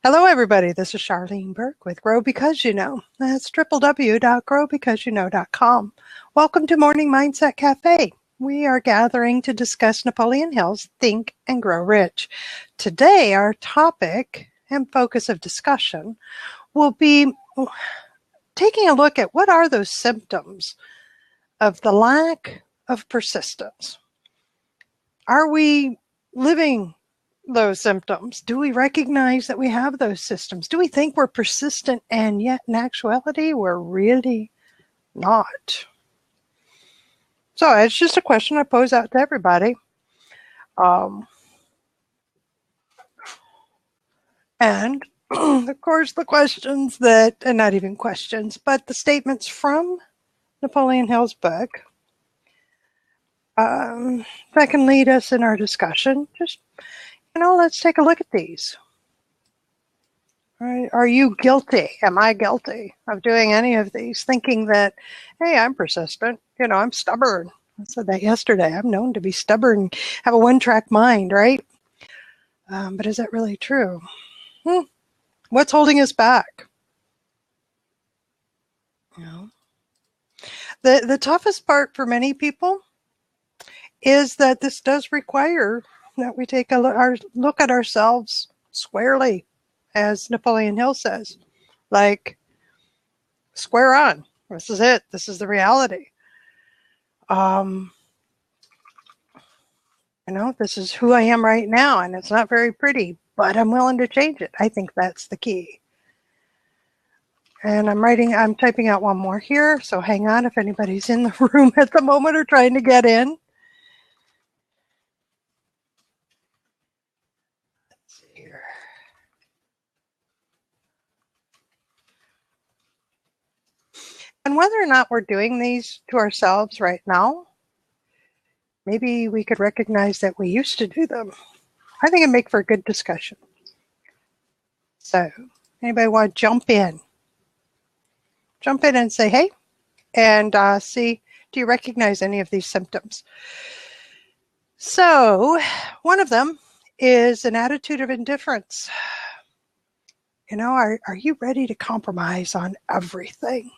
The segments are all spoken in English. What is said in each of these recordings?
Hello, everybody. This is Charlene Burke with Grow Because You Know. That's www.growbecauseyouknow.com. Welcome to Morning Mindset Cafe. We are gathering to discuss Napoleon Hill's Think and Grow Rich. Today, our topic and focus of discussion will be taking a look at what are those symptoms of the lack of persistence. Are we living those symptoms? Do we recognize that we have those systems? Do we think we're persistent and yet in actuality we're really not? So it's just a question I pose out to everybody. And of course the questions that, and not even questions, but the statements from Napoleon Hill's book that can lead us in our discussion. Just, let's take a look at these. Right? Are you guilty? Am I guilty of doing any of these? Thinking that, hey, I'm persistent. I'm stubborn. I said that yesterday. I'm known to be stubborn, have a one-track mind, right? But is that really true? What's holding us back? The toughest part for many people is that this does require that we take a look at ourselves squarely, as Napoleon Hill says, like square on. This is it. This is the reality. This is who I am right now, and it's not very pretty, but I'm willing to change it. I think that's the key. And I'm typing out one more here, so hang on if anybody's in the room at the moment or trying to get in. Let's see here. And whether or not we're doing these to ourselves right now, maybe we could recognize that we used to do them. I think it'd make for a good discussion. So, anybody want to jump in? Jump in and say, hey, and see, do you recognize any of these symptoms? So, one of them is an attitude of indifference. Are you ready to compromise on everything?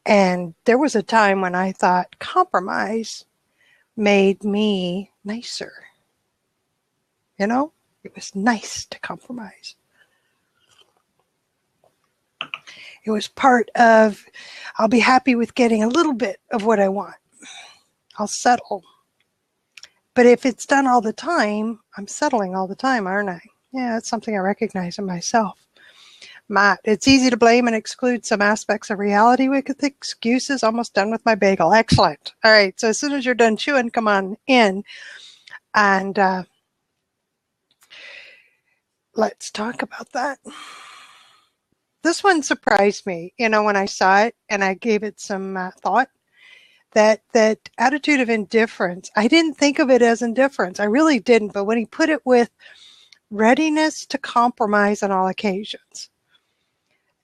And there was a time when I thought compromise made me nicer. It was nice to compromise. It was part of, I'll be happy with getting a little bit of what I want. I'll settle. But if it's done all the time, I'm settling all the time, aren't I? Yeah, that's something I recognize in myself. Matt, it's easy to blame and exclude some aspects of reality with excuses. Almost done with my bagel. Excellent. All right, so as soon as you're done chewing, come on in. And let's talk about that. This one surprised me, when I saw it and I gave it some thought. That attitude of indifference, I didn't think of it as indifference. I really didn't. But when he put it with readiness to compromise on all occasions,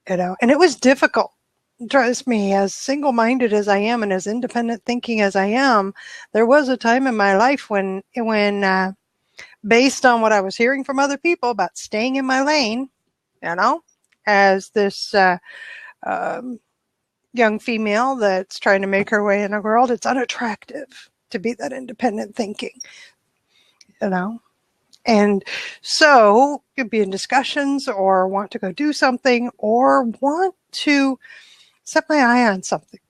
and it was difficult. Trust me, as single-minded as I am and as independent thinking as I am, there was a time in my life when based on what I was hearing from other people about staying in my lane, as this young female that's trying to make her way in the world, it's unattractive to be that independent thinking, And so you'd be in discussions or want to go do something or want to set my eye on something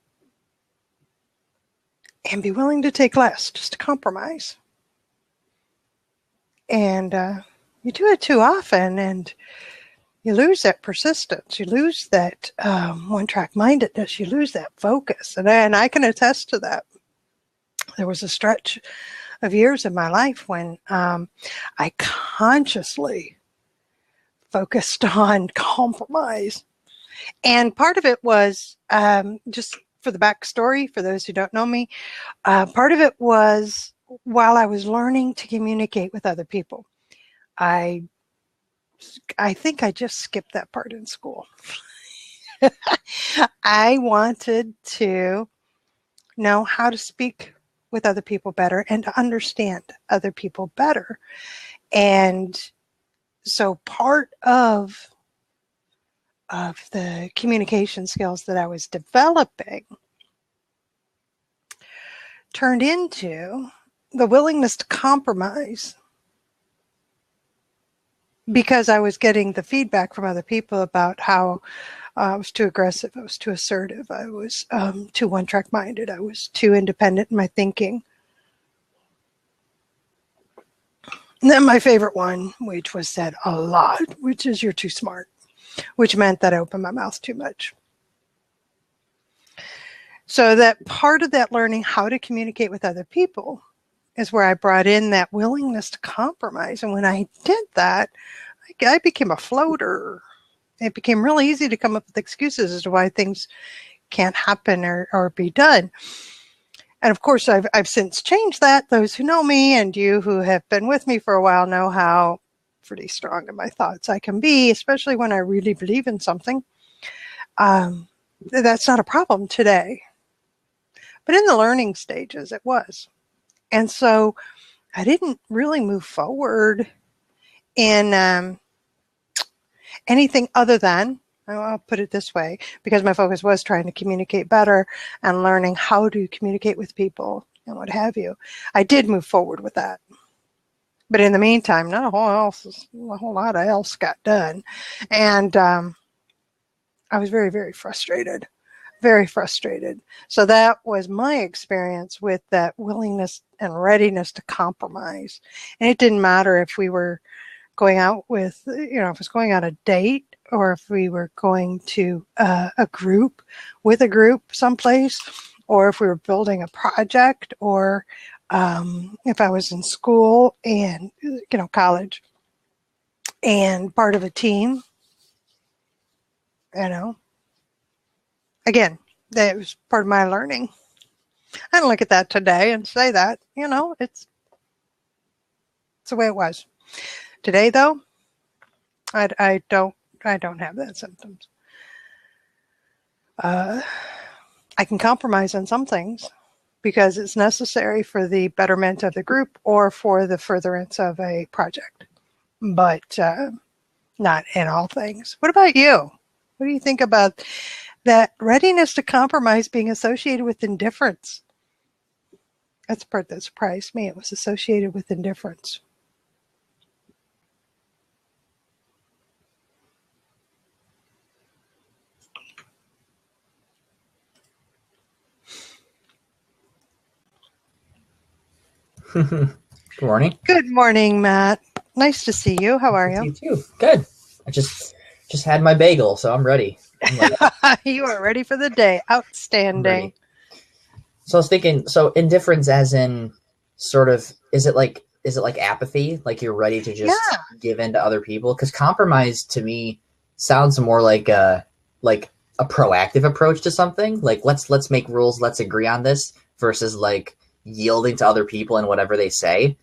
and be willing to take less just to compromise. And you do it too often and you lose that persistence. You lose that one-track mindedness. You lose that focus. And I can attest to that. There was a stretch of years in my life when I consciously focused on compromise. And part of it was, just for the backstory, for those who don't know me, part of it was while I was learning to communicate with other people. I think I just skipped that part in school. I wanted to know how to speak with other people better and to understand other people better. And so part of the communication skills that I was developing turned into the willingness to compromise, because I was getting the feedback from other people about how I was too aggressive, I was too assertive, I was too one-track minded, I was too independent in my thinking. And then my favorite one, which was said a lot, which is you're too smart, which meant that I opened my mouth too much. So that part of that learning how to communicate with other people is where I brought in that willingness to compromise. And when I did that, I became a floater. It became really easy to come up with excuses as to why things can't happen or be done. And of course, I've since changed that. Those who know me and you who have been with me for a while know how pretty strong in my thoughts I can be, especially when I really believe in something. That's not a problem today. But in the learning stages, it was. And so I didn't really move forward in anything other than, I'll put it this way, because my focus was trying to communicate better and learning how to communicate with people and what have you. I did move forward with that. But in the meantime, not a whole lot else got done. And I was very, very frustrated. Very frustrated. So that was my experience with that willingness and readiness to compromise. And it didn't matter if we were going out with, if it was going on a date or if we were going to a group someplace, or if we were building a project, or if I was in school and, college and part of a team, Again, that was part of my learning. I don't look at that today and say that, it's the way it was. Today, though, I don't have that symptoms. I can compromise on some things because it's necessary for the betterment of the group or for the furtherance of a project, but not in all things. What about you? What do you think about that readiness to compromise being associated with indifference? That's the part that surprised me. It was associated with indifference. Good morning. Good morning, Matt. Nice to see you. How are you? You too. Good. I just had my bagel, so I'm ready. You are ready for the day. Outstanding. So I was thinking, indifference as in sort of, is it like apathy? Like you're ready to just give in to other people? Because compromise to me sounds more like a proactive approach to something. Like let's make rules, let's agree on this, versus like yielding to other people and whatever they say.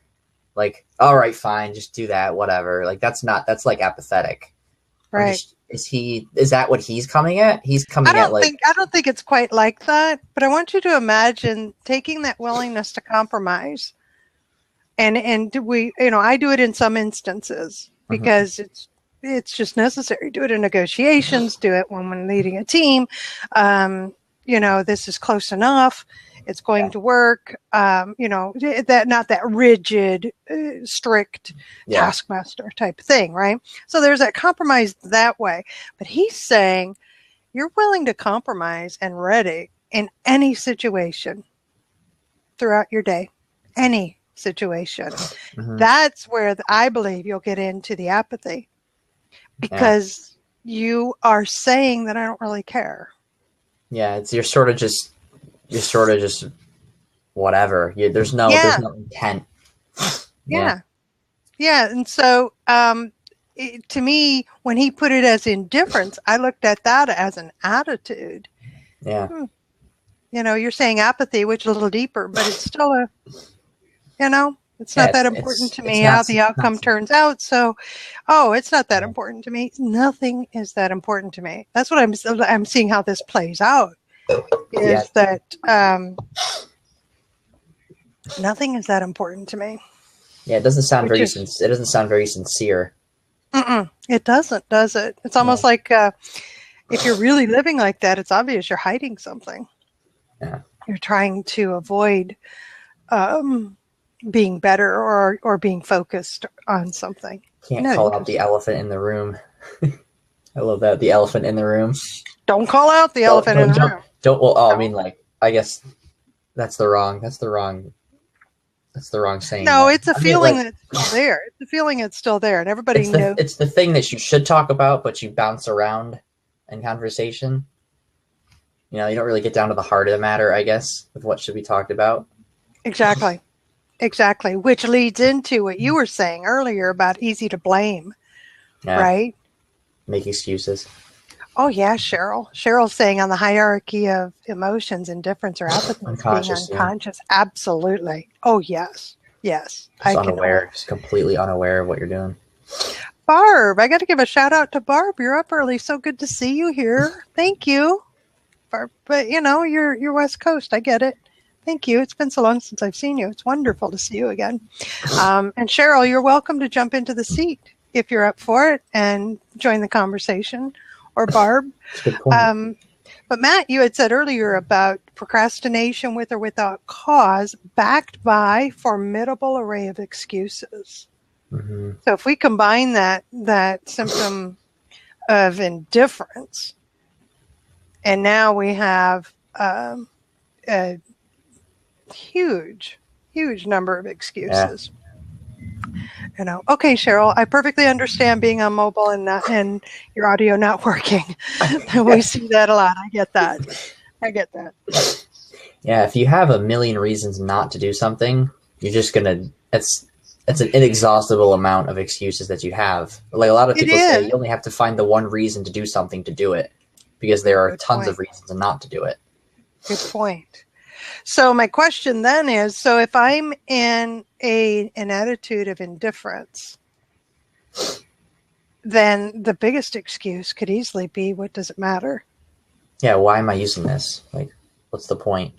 Like, all right, fine, just do that, whatever. Like that's like apathetic. Right. Is that what he's coming at? He's coming at like... I don't think it's quite like that, but I want you to imagine taking that willingness to compromise. And I do it in some instances because it's just necessary. Do it in negotiations, do it when we're leading a team. This is close enough. It's going to work. That not that rigid, strict taskmaster type thing, right? So there's that compromise that way. But he's saying you're willing to compromise and ready in any situation throughout your day, any situation. That's where I believe you'll get into the apathy, because you are saying that I don't really care. Yeah, you're sort of just whatever. There's no intent. Yeah. And so to me, when he put it as indifference, I looked at that as an attitude. Yeah. You're saying apathy, which is a little deeper, but it's still it's not that important to me how the outcome turns out. So, it's not that important to me. Nothing is that important to me. That's what I'm seeing how this plays out. Is that nothing is that important to me. Yeah, it doesn't sound very sincere. It doesn't, does it? It's almost like if you're really living like that, it's obvious you're hiding something. Yeah. You're trying to avoid being better or being focused on something. Can't call out the elephant in the room. I love that. The elephant in the room. Don't call out the elephant in the room. Well, I mean, like, I guess that's the wrong saying. No, it's a feeling that's still there. It's a feeling that's still there, and everybody knows. It's the thing that you should talk about, but you bounce around in conversation. You know, you don't really get down to the heart of the matter, I guess, with what should be talked about. Exactly. Which leads into what you were saying earlier about easy to blame, right? Make excuses. Oh, yeah, Cheryl. Cheryl's saying on the hierarchy of emotions, indifference or apathy, unconscious, being unconscious. Yeah. Absolutely. Oh, yes. Just completely unaware of what you're doing. Barb, I got to give a shout out to Barb. You're up early. So good to see you here. Thank you. Barb, but you know, you're West Coast. I get it. Thank you. It's been so long since I've seen you. It's wonderful to see you again. And Cheryl, you're welcome to jump into the seat if you're up for it and join the conversation. Or Barb. But Matt, you had said earlier about procrastination with or without cause, backed by formidable array of excuses. Mm-hmm. So if we combine that symptom of indifference, and now we have a huge number of excuses. You know, okay, Cheryl, I perfectly understand being on mobile and your audio not working. We see that a lot. I get that. Yeah, if you have a million reasons not to do something, you're just gonna. It's an inexhaustible amount of excuses that you have. Like a lot of people say, you only have to find the one reason to do something to do it, because there are tons of reasons not to do it. Good point. So my question then is, so if I'm in an attitude of indifference, then the biggest excuse could easily be, what does it matter? Yeah, why am I using this? Like, what's the point?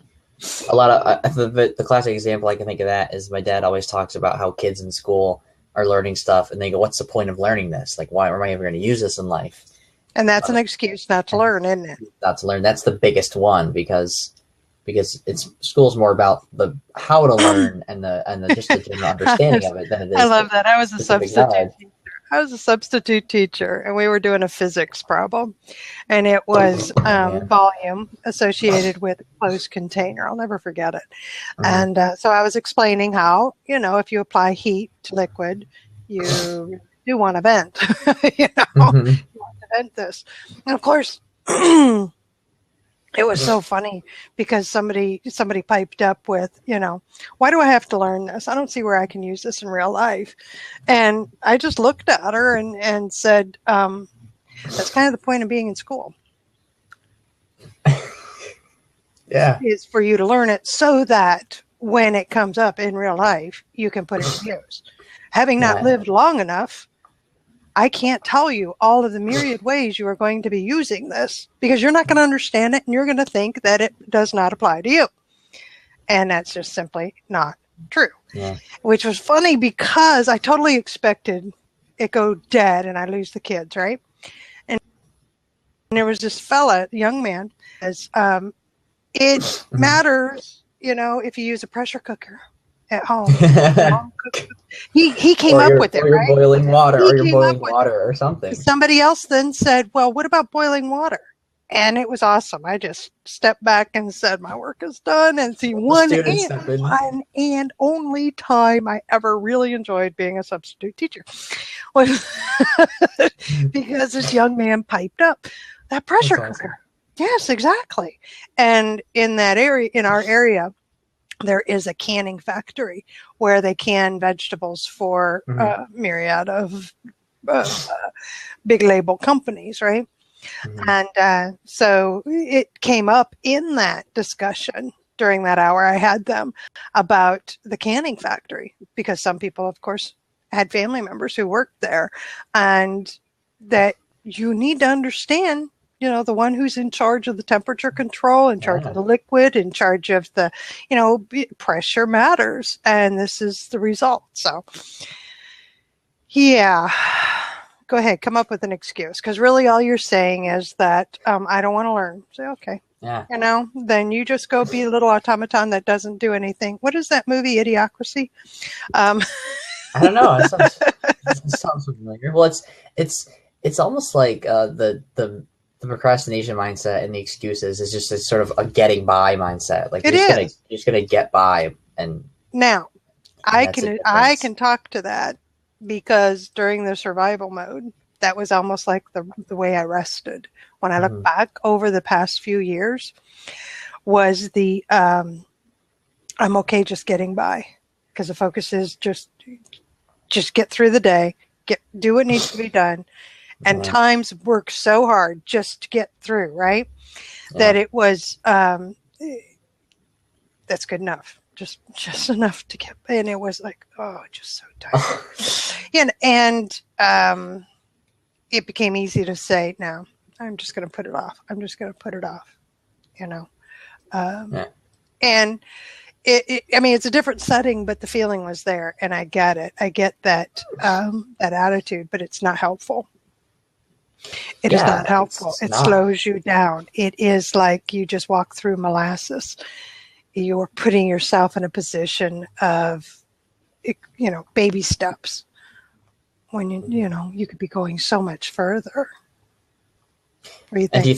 A lot of the classic example I can think of that is my dad always talks about how kids in school are learning stuff, and they go, what's the point of learning this? Like, why am I ever going to use this in life? And that's an excuse not to learn, isn't it? Not to learn. That's the biggest one, because school's more about the how to learn and the just the general understanding of it than it is. I love that. I was a substitute teacher, and we were doing a physics problem, and it was volume associated with a closed container. I'll never forget it. And so I was explaining how, you know, if you apply heat to liquid, you do want to vent. You want to vent this, and of course. It was so funny because somebody piped up with, you know, why do I have to learn this? I don't see where I can use this in real life. And I just looked at her and said, that's kind of the point of being in school. Yeah. Is for you to learn it so that when it comes up in real life, you can put it to use. Having not lived long enough, I can't tell you all of the myriad ways you are going to be using this, because you're not going to understand it and you're going to think that it does not apply to you. And that's just simply not true. Yeah. Which was funny because I totally expected it go dead and I lose the kids, right? And there was this fella, young man, as it matters, you know, if you use a pressure cooker at home. He came up with it, right? Or you're boiling water or something. Somebody else then said, well, what about boiling water? And it was awesome. I just stepped back and said, my work is done. And see, one and only time I ever really enjoyed being a substitute teacher was because this young man piped up that pressure cooker. Yes, exactly. And in that area, in our area, there is a canning factory where they can vegetables for a myriad of big label companies, right? And so it came up in that discussion during that hour I had them about the canning factory, because some people, of course, had family members who worked there, and that you need to understand, you know, the one who's in charge of the temperature control, in charge of the liquid, in charge of the, you know, pressure matters. And this is the result. So, yeah, Go ahead, come up with an excuse. Because really all you're saying is that I don't want to learn. Say, okay. Yeah. You know, then you just go be a little automaton that doesn't do anything. What is that movie, Idiocracy? I don't know. It sounds familiar. Well, it's almost like the procrastination mindset and the excuses is just a sort of a getting by mindset. Like you're just gonna get by. And now I can talk to that, because during the survival mode, that was almost like the way I rested. When I look back over the past few years, was the I'm okay just getting by, because the focus is just get through the day, do what needs to be done, and times work so hard just to get through, right? Yeah. That it was that's good enough. Just enough to get, and it was like, oh, just so tired. and it became easy to say, no, I'm just going to put it off. I'm just going to put it off, you know. And I mean, it's a different setting, but the feeling was there, and I get it. I get that that attitude, but it's not helpful. It is not helpful. It slows you down. It is like you just walk through molasses. You're putting yourself in a position of, you know, baby steps, when you know you could be going so much further. What do you think? And do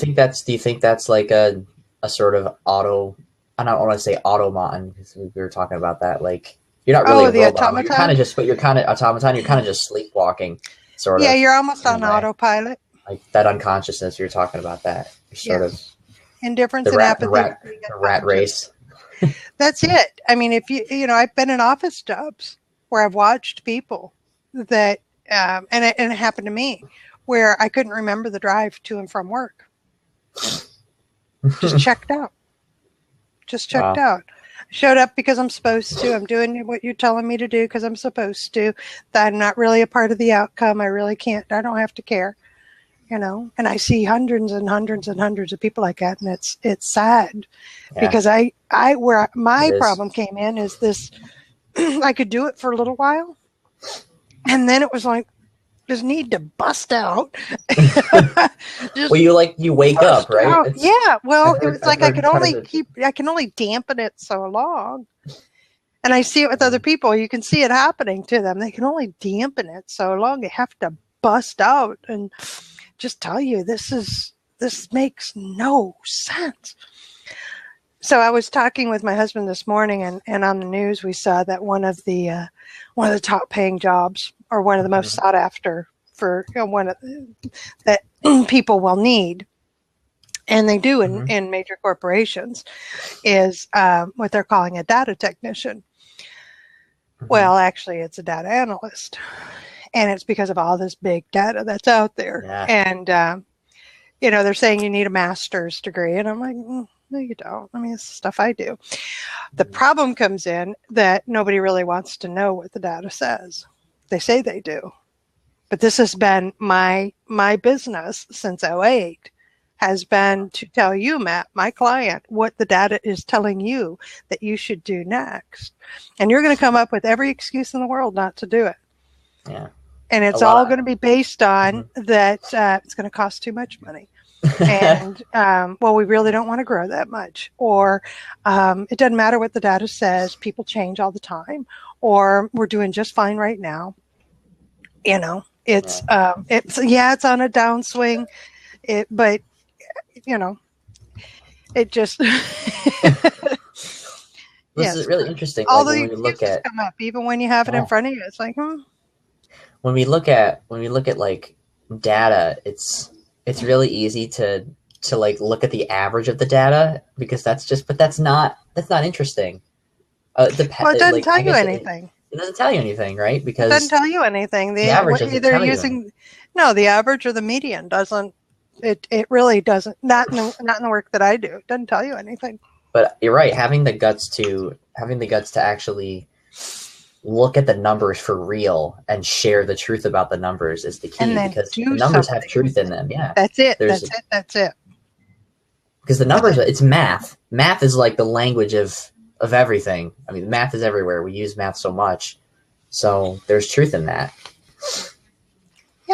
you think that's like a sort of I don't want to say automaton, because we were talking about that. Like, you're not really a robot. Automaton? You're kind of just, but you're kind of automaton. You're kind of just sleepwalking, sort of. Yeah, you're almost on autopilot. Like that unconsciousness you're talking about. That you're sort of indifference and apathy. The rat race. That's it. I mean, if you know, I've been in office jobs where I've watched people that, and it happened to me, where I couldn't remember the drive to and from work. Just checked out. Out. I showed up because I'm supposed to. I'm doing what you're telling me to do because I'm supposed to. That I'm not really a part of the outcome. I really can't. I don't have to care. You know, and I see hundreds and hundreds and hundreds of people like that, and it's sad, because where my problem came in is this. I could do it for a little while, and then it was like, just need to bust out. Well, you wake up, right? Yeah. Well, it was like I can only dampen it so long. And I see it with other people. You can see it happening to them. They can only dampen it so long. They have to bust out and just tell you, this makes no sense. So I was talking with my husband this morning, and on the news we saw that one of the top paying jobs, or one of the most sought after for, you know, that people will need, and they do in major corporations, is what they're calling a data technician. Well, actually, it's a data analyst. And it's because of all this big data that's out there. Yeah. And, you know, they're saying you need a master's degree. And I'm like, no, you don't. I mean, it's stuff I do. The problem comes in that nobody really wants to know what the data says. They say they do. But this has been my business since 2008, has been to tell you, Matt, my client, what the data is telling you that you should do next. And you're going to come up with every excuse in the world not to do it. Yeah. And it's all going to be based on that it's going to cost too much money. And, well, we really don't want to grow that much. Or it doesn't matter what the data says. People change all the time. Or we're doing just fine right now. You know, it's on a downswing. But, you know, it just... This is really interesting. All the excuses come up, even when you have it in front of you. It's like, When we look at like data, it's really easy to like look at the average of the data, because that's not interesting. Well, it doesn't tell you anything. It doesn't tell you anything, right? Because it doesn't tell you anything. The average doesn't tell you. No, the average or the median doesn't. It really doesn't. Not in the work that I do. It doesn't tell you anything. But you're right. Having the guts to actually look at the numbers for real and share the truth about the numbers is the key, because the numbers have truth in them. Yeah, that's it. That's it. Because the numbers, it's math. Math is like the language of everything. I mean, math is everywhere. We use math so much, so there's truth in that.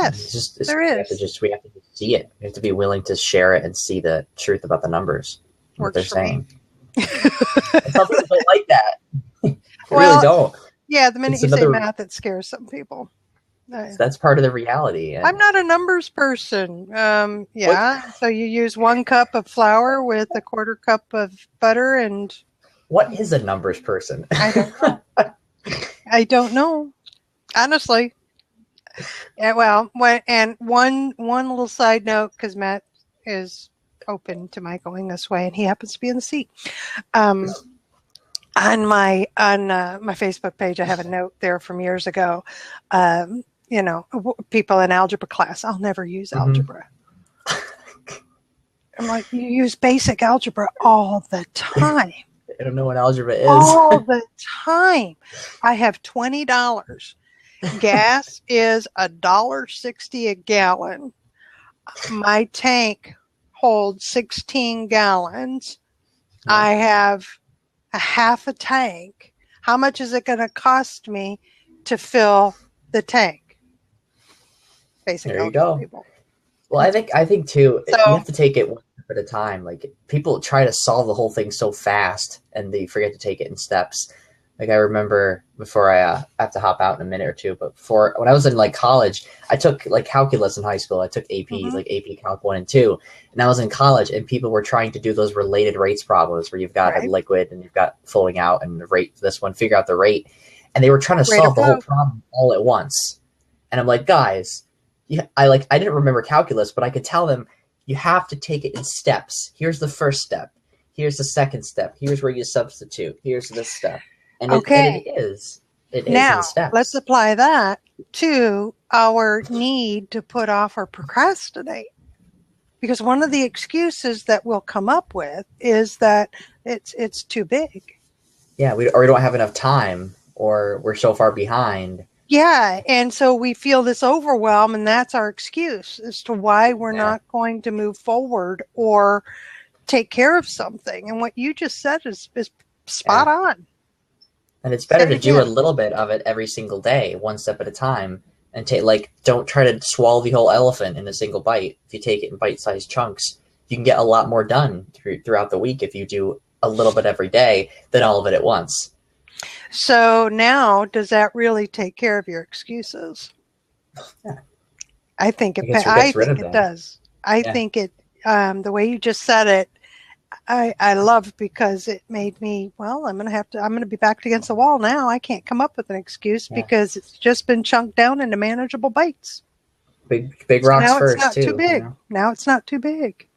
Yes, there is. We have to just see it. We have to be willing to share it and see the truth about the numbers, what they're saying. Some people don't like that. They really don't. Yeah, the minute you say math, it scares some people. That's part of the reality. I'm not a numbers person. Yeah, so you use 1 cup of flour with a 1/4 cup of butter and... What is a numbers person? I don't know. I don't know. Honestly. Yeah, well, and one little side note, because Matt is open to my going this way, and he happens to be in the seat. On my Facebook page, I have a note there from years ago. You know, people in algebra class, I'll never use algebra. I'm like, you use basic algebra all the time. I don't know what algebra is. All the time. I have $20. Gas is $1.60 a gallon. My tank holds 16 gallons. I have a half a tank. How much is it going to cost me to fill the tank? Basically, there you go. People. Well, I think too, you have to take it one step at a time. Like, people try to solve the whole thing so fast, and they forget to take it in steps. Like, I remember before I have to hop out in a minute or two, but when I was in like college, I took like calculus in high school. I took AP, like AP Calc 1 and 2, and I was in college, and people were trying to do those related rates problems where you've got a liquid and you've got flowing out and the rate for this one, figure out the rate, and they were trying to solve the whole problem all at once. And I'm like, guys, I didn't remember calculus, but I could tell them you have to take it in steps. Here's the first step. Here's the second step. Here's where you substitute. Here's this step. And it is. Now, let's apply that to our need to put off or procrastinate. Because one of the excuses that we'll come up with is that it's too big. Yeah, we don't have enough time, or we're so far behind. Yeah, and so we feel this overwhelm, and that's our excuse as to why we're not going to move forward or take care of something. And what you just said is spot on. And it's better to do a little bit of it every single day, one step at a time, and don't try to swallow the whole elephant in a single bite. If you take it in bite-sized chunks, you can get a lot more done throughout the week if you do a little bit every day than all of it at once. So now, does that really take care of your excuses? Yeah. I think it does. I think it, the way you just said it, I love, because it made me, well, I'm going to be backed against the wall now. I can't come up with an excuse because it's just been chunked down into manageable bites. Big rocks now first, it's not too big. You know? Now it's not too big.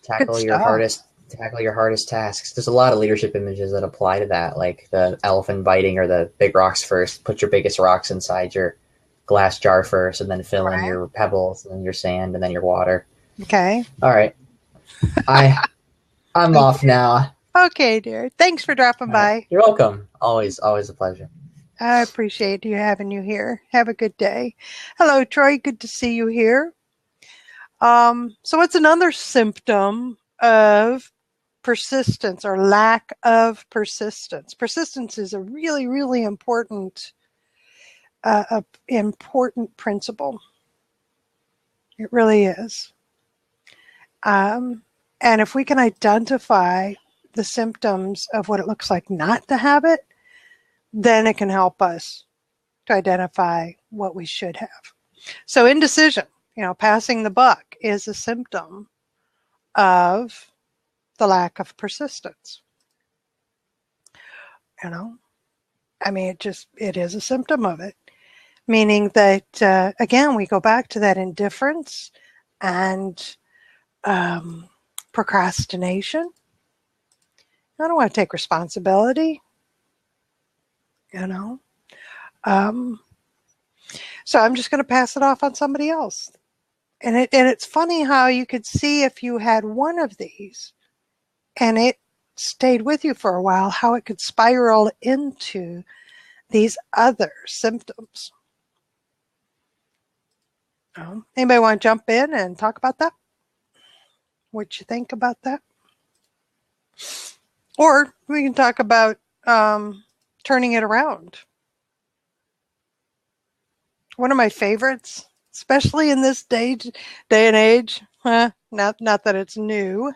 Tackle your hardest tasks. There's a lot of leadership images that apply to that, like the elephant biting or the big rocks first. Put your biggest rocks inside your glass jar first, and then fill in your pebbles, and then your sand, and then your water. Okay. All right. I'm off now. Okay, dear. Thanks for dropping by. You're welcome. Always a pleasure. I appreciate having you here. Have a good day. Hello, Troy. Good to see you here. So what's another symptom of persistence or lack of persistence? Persistence is a really, really important principle. It really is. And if we can identify the symptoms of what it looks like not to have it, then it can help us to identify what we should have. So indecision, passing the buck, is a symptom of the lack of persistence. It is a symptom of it. Meaning that, again, we go back to that indifference and procrastination. I don't want to take responsibility, So I'm just going to pass it off on somebody else. And it's funny how you could see, if you had one of these and it stayed with you for a while, how it could spiral into these other symptoms. Anybody want to jump in and talk about that? What you think about that? Or we can talk about turning it around. One of my favorites, especially in this day and age. Not that it's new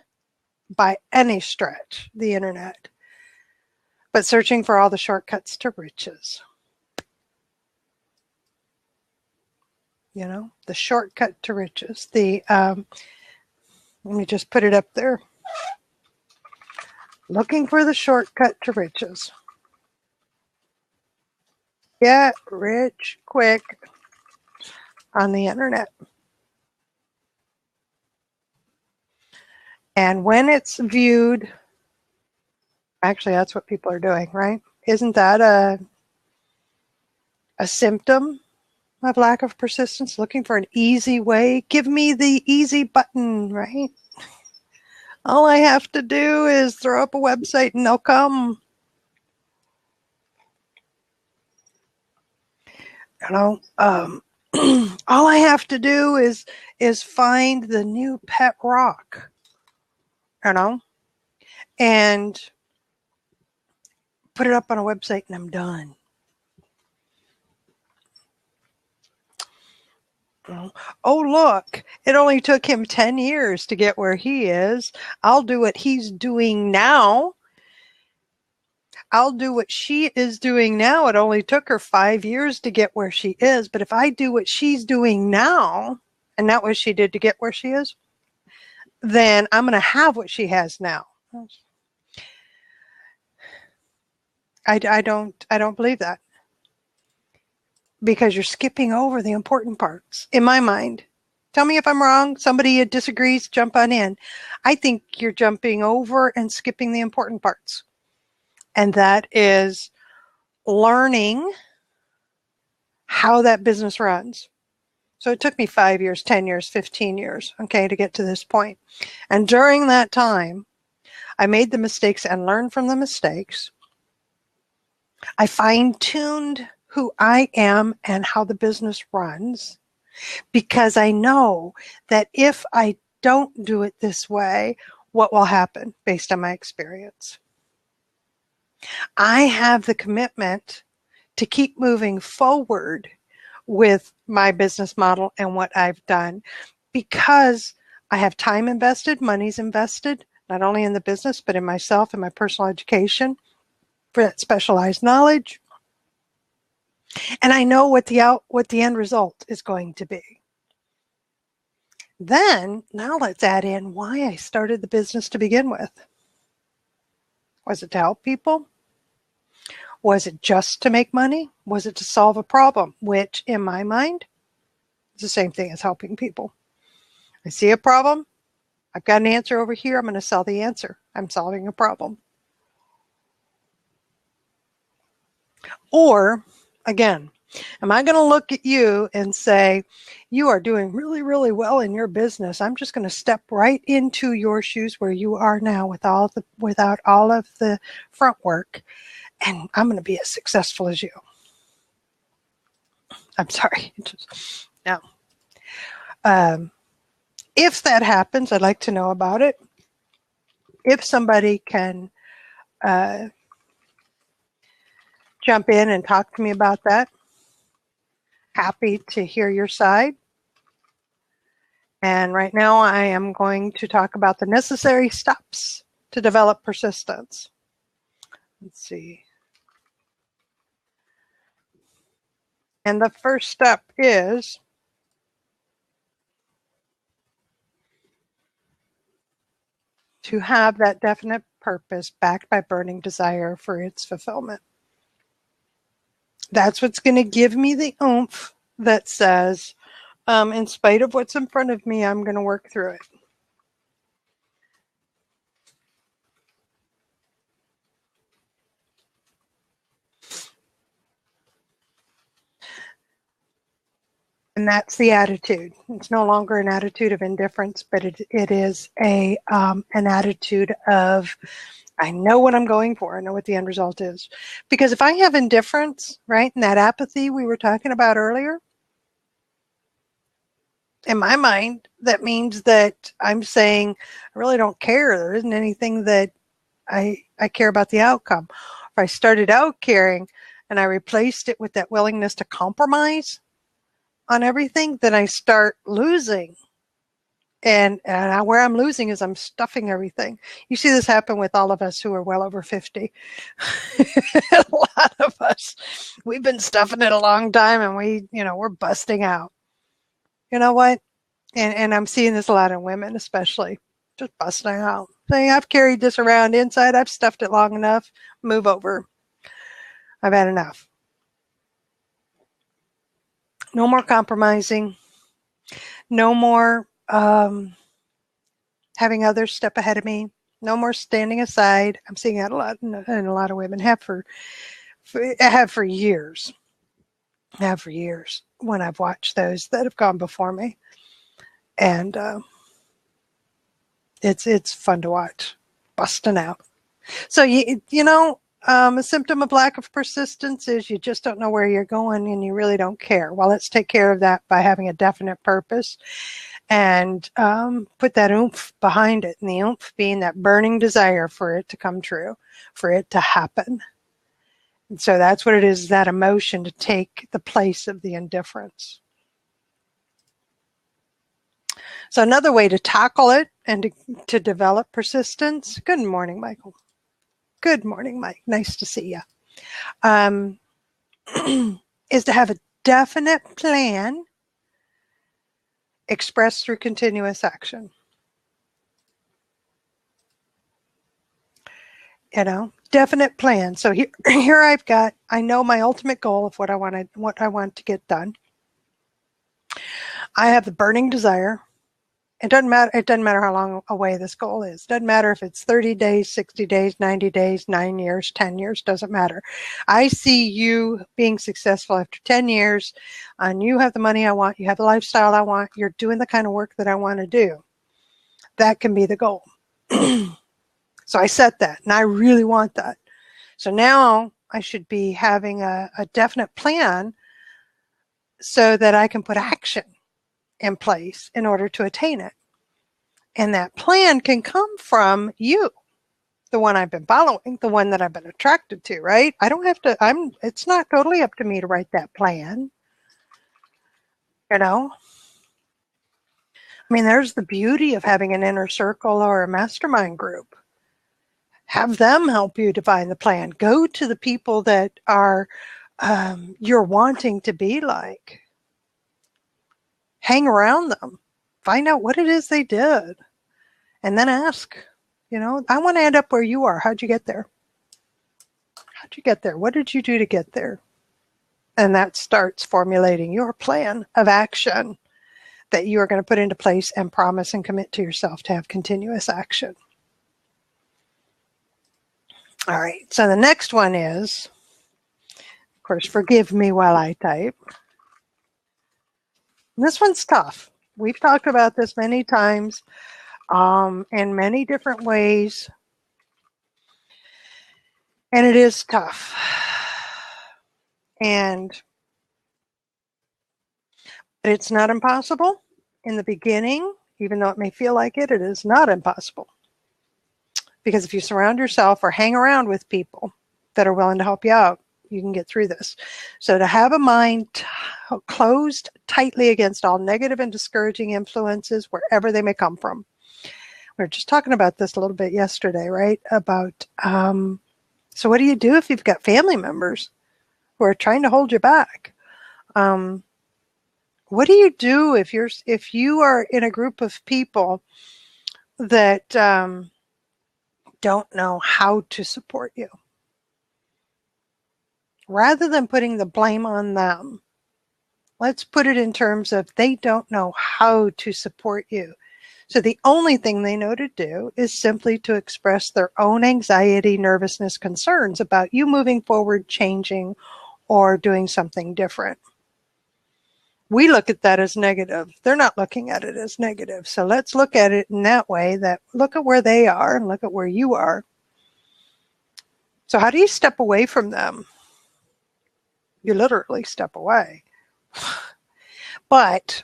by any stretch, the internet, but searching for all the shortcuts to riches. You know, the shortcut to riches. Let me just put it up there. Looking for the shortcut to riches. Get rich quick on the internet. And when it's viewed, actually that's what people are doing, right? Isn't that a symptom of lack of persistence? Looking for an easy way? Give me the easy button, right? All I have to do is throw up a website and they'll come. You know, all I have to do is find the new pet rock, you know, and put it up on a website and I'm done. Oh, look, it only took him 10 years to get where he is. I'll do what he's doing now. I'll do what she is doing now. It only took her 5 years to get where she is. But if I do what she's doing now, and not what she did to get where she is, then I'm going to have what she has now. I don't believe that. Because you're skipping over the important parts, in my mind. Tell me if I'm wrong. Somebody disagrees, jump on in. I think you're jumping over and skipping the important parts. And that is learning how that business runs. So it took me 5 years, 10 years, 15 years, okay, to get to this point. And during that time, I made the mistakes and learned from the mistakes. I fine-tuned who I am and how the business runs, because I know that if I don't do it this way, what will happen based on my experience. I have the commitment to keep moving forward with my business model and what I've done, because I have time invested, money's invested, not only in the business, but in myself and my personal education for that specialized knowledge. And I know what the end result is going to be. Then, now let's add in why I started the business to begin with. Was it to help people? Was it just to make money? Was it to solve a problem? Which, in my mind, is the same thing as helping people. I see a problem. I've got an answer over here. I'm going to sell the answer. I'm solving a problem. Or, again, am I going to look at you and say, you are doing really, really well in your business. I'm just going to step right into your shoes where you are now without all of the front work, and I'm going to be as successful as you. I'm sorry. No. If that happens, I'd like to know about it. If somebody can jump in and talk to me about that, happy to hear your side. And right now I am going to talk about the necessary steps to develop persistence. Let's see. And the first step is to have that definite purpose backed by burning desire for its fulfillment. That's what's going to give me the oomph that says, in spite of what's in front of me, I'm going to work through it. And that's the attitude. It's no longer an attitude of indifference, but it is an attitude of, I know what I'm going for. I know what the end result is. Because if I have indifference, right, and that apathy we were talking about earlier, in my mind, that means that I'm saying, I really don't care. There isn't anything that I care about the outcome. If I started out caring and I replaced it with that willingness to compromise, on everything, then I start losing. And where I'm losing is I'm stuffing everything. You see this happen with all of us who are well over 50. A lot of us, we've been stuffing it a long time, and we're busting out. You know what? And I'm seeing this a lot in women, especially, just busting out. Saying, I've carried this around inside. I've stuffed it long enough. Move over. I've had enough. No more compromising. No more having others step ahead of me. No more standing aside. I'm seeing that a lot, and a lot of women have for years. Have for years when I've watched those that have gone before me, and it's fun to watch, busting out. So a symptom of lack of persistence is you just don't know where you're going and you really don't care. Well, let's take care of that by having a definite purpose and put that oomph behind it. And the oomph being that burning desire for it to come true, for it to happen. And so that's what it is, that emotion to take the place of the indifference. So another way to tackle it and to develop persistence. Good morning, Michael. Good morning, Mike. Nice to see you. Is to have a definite plan expressed through continuous action. Definite plan. So here I know my ultimate goal of what I want to get done. I have the burning desire. It doesn't matter how long away this goal is. It doesn't matter if it's 30 days, 60 days, 90 days, 9 years, 10 years, doesn't matter. I see you being successful after 10 years, and you have the money I want, you have the lifestyle I want, you're doing the kind of work that I want to do. That can be the goal. So I set that, and I really want that. So now I should be having a definite plan so that I can put action in place in order to attain it. And that plan can come from you, the one I've been following, the one that I've been attracted to, right? I don't have to, it's not totally up to me to write that plan. There's the beauty of having an inner circle or a mastermind group. Have them help you define the plan. Go to the people that are you're wanting to be like. Hang around them. Find out what it is they did. And then ask, I want to end up where you are. How'd you get there? How'd you get there? What did you do to get there? And that starts formulating your plan of action that you are going to put into place and promise and commit to yourself to have continuous action. All right. So the next one is, of course, forgive me while I type. And this one's tough. We've talked about this many times in many different ways. And it is tough. And it's not impossible in the beginning, even though it may feel like it, it is not impossible. Because if you surround yourself or hang around with people that are willing to help you out, you can get through this. So to have a mind closed tightly against all negative and discouraging influences, wherever they may come from. We were just talking about this a little bit yesterday, right? About, so what do you do if you've got family members who are trying to hold you back? What do you do if you are in a group of people that don't know how to support you? Rather than putting the blame on them, let's put it in terms of they don't know how to support you. So the only thing they know to do is simply to express their own anxiety, nervousness, concerns about you moving forward, changing, or doing something different. We look at that as negative. They're not looking at it as negative. So let's look at it in that way, that look at where they are and look at where you are. So how do you step away from them? You literally step away. But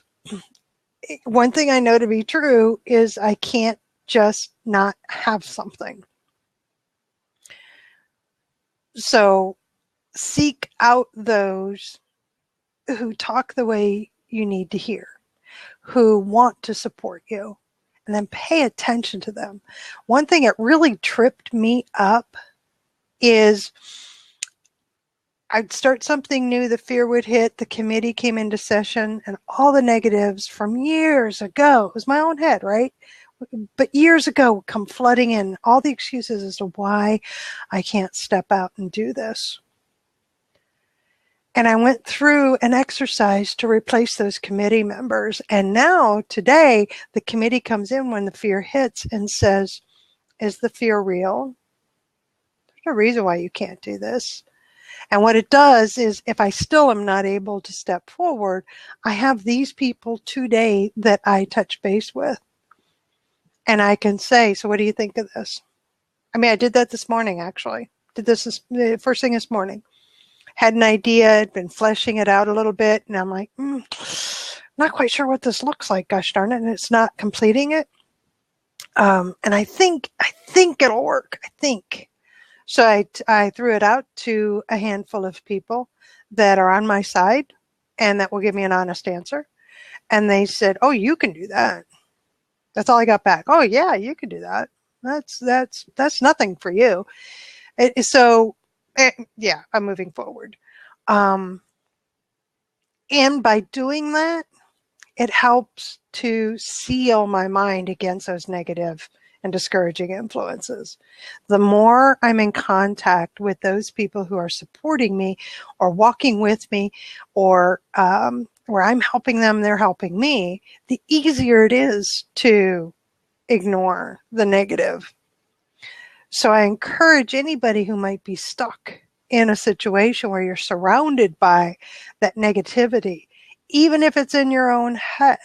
one thing I know to be true is I can't just not have something. So seek out those who talk the way you need to hear, who want to support you, and then pay attention to them. One thing that really tripped me up is I'd start something new, the fear would hit, the committee came into session, and all the negatives from years ago, it was my own head, right? But years ago would come flooding in, all the excuses as to why I can't step out and do this. And I went through an exercise to replace those committee members. And now, today, the committee comes in when the fear hits and says, is the fear real? There's no reason why you can't do this. And what it does is, if I still am not able to step forward, I have these people today that I touch base with. And I can say, so what do you think of this? I mean, I did that this morning, actually. Did this first thing this morning. Had an idea, had been fleshing it out a little bit, and I'm like, not quite sure what this looks like, gosh darn it, and it's not completing it. And I think it'll work, I think. So I threw it out to a handful of people that are on my side and that will give me an honest answer. And they said, oh, you can do that. That's all I got back. Oh, yeah, you can do that. That's nothing for you. Yeah, I'm moving forward. And by doing that, it helps to seal my mind against those negative and discouraging influences. The more I'm in contact with those people who are supporting me or walking with me, or where I'm helping them, they're helping me, the easier it is to ignore the negative. So I encourage anybody who might be stuck in a situation where you're surrounded by that negativity, even if it's in your own head,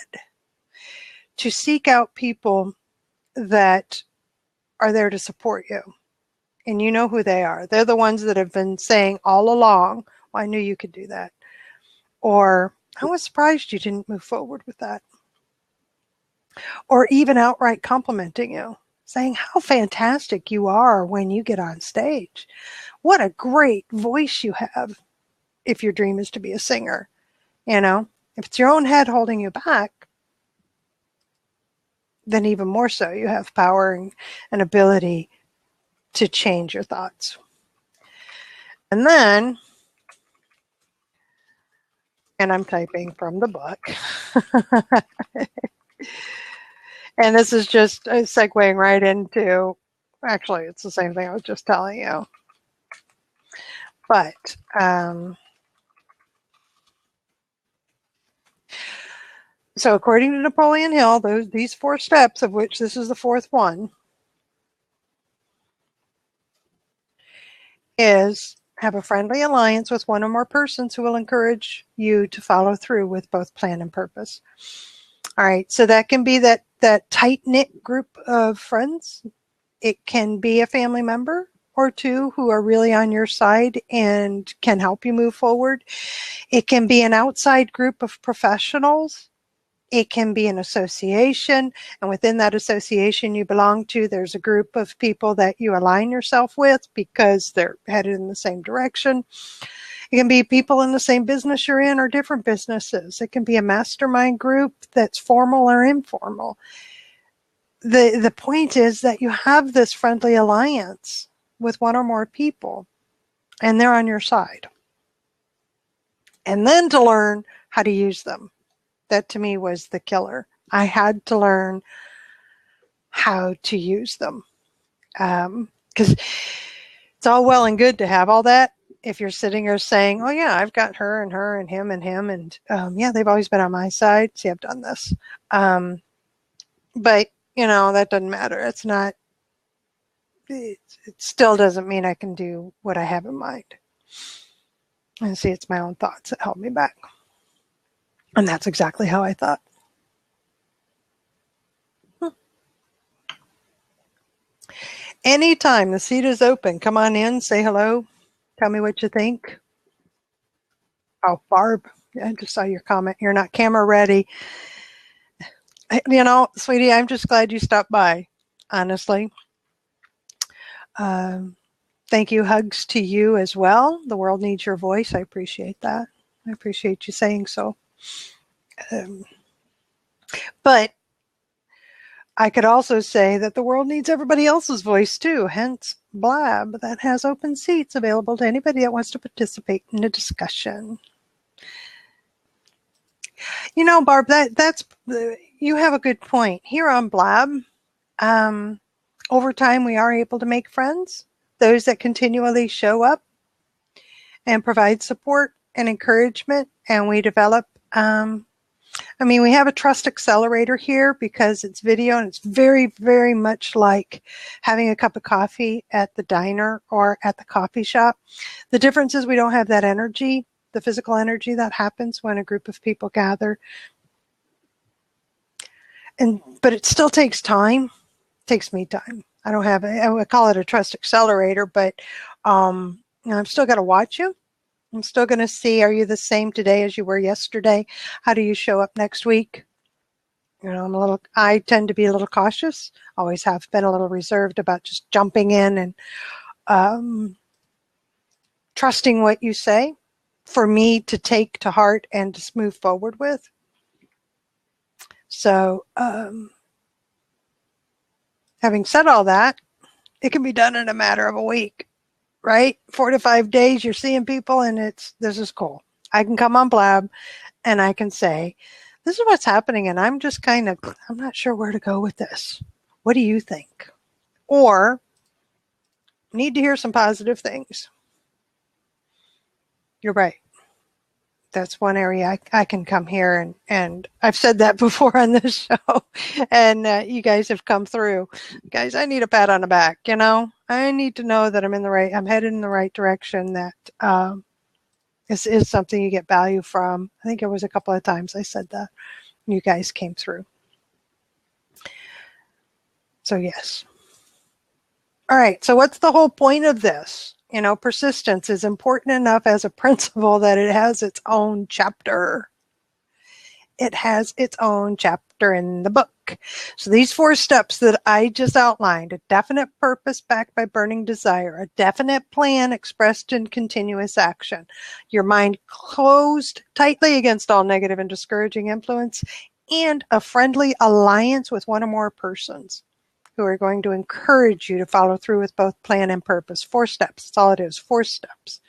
to seek out people that are there to support you. And you know who they are. They're the ones that have been saying all along, well, I knew you could do that. Or, I was surprised you didn't move forward with that. Or even outright complimenting you, saying how fantastic you are when you get on stage. What a great voice you have if your dream is to be a singer. You know, if it's your own head holding you back, then even more so, you have power and ability to change your thoughts. And then, and I'm typing from the book, and this is just segueing right into, actually, it's the same thing I was just telling you. But, so according to Napoleon Hill, these 4 steps, of which this is the 4th one, is have a friendly alliance with one or more persons who will encourage you to follow through with both plan and purpose. All right, so that can be that tight-knit group of friends. It can be a family member or 2 who are really on your side and can help you move forward. It can be an outside group of professionals. It can be an association, and within that association you belong to, there's a group of people that you align yourself with because they're headed in the same direction. It can be people in the same business you're in or different businesses. It can be a mastermind group that's formal or informal. The point is that you have this friendly alliance with one or more people, and they're on your side. And then to learn how to use them. That to me was the killer. I had to learn how to use them. Because it's all well and good to have all that if you're sitting there saying, oh yeah, I've got her and him and him, and yeah, they've always been on my side. See, I've done this. But, you know, that doesn't matter. It's not, it still doesn't mean I can do what I have in mind. And see, it's my own thoughts that held me back. And that's exactly how I thought. Anytime the seat is open, come on in, say hello, tell me what you think. Oh, Barb, I just saw your comment. You're not camera ready. You know, sweetie, I'm just glad you stopped by, honestly. Thank you. Hugs to you as well. The world needs your voice. I appreciate that. I appreciate you saying so. But I could also say that the world needs everybody else's voice too, hence Blab, that has open seats available to anybody that wants to participate in a discussion. You know, Barb, that's you have a good point. Here on Blab, over time we are able to make friends, those that continually show up and provide support and encouragement, and we develop we have a trust accelerator here because it's video and it's very, very much like having a cup of coffee at the diner or at the coffee shop. The difference is we don't have that energy, the physical energy that happens when a group of people gather. But it still takes time. It takes me time. I would call it a trust accelerator, but I'm still got to watch you. I'm still going to see, are you the same today as you were yesterday? How do you show up next week? You know, I tend to be a little cautious, always have been a little reserved about just jumping in and trusting what you say for me to take to heart and to move forward with. So, having said all that, it can be done in a matter of a week, right? 4 to 5 days, you're seeing people and this is cool. I can come on Blab and I can say, this is what's happening, and I'm not sure where to go with this. What do you think? Or, need to hear some positive things. You're right. That's one area I can come here, and I've said that before on this show, and you guys have come through. Guys, I need a pat on the back, you know? I need to know that I'm headed in the right direction, that this is something you get value from. I think it was a couple of times I said that. You guys came through. So yes. All right, so what's the whole point of this? You know, persistence is important enough as a principle that it has its own chapter. It has its own chapter in the book. So these 4 steps that I just outlined, a definite purpose backed by burning desire, a definite plan expressed in continuous action, your mind closed tightly against all negative and discouraging influence, and a friendly alliance with one or more persons who are going to encourage you to follow through with both plan and purpose. 4 steps. That's all it is, 4 steps.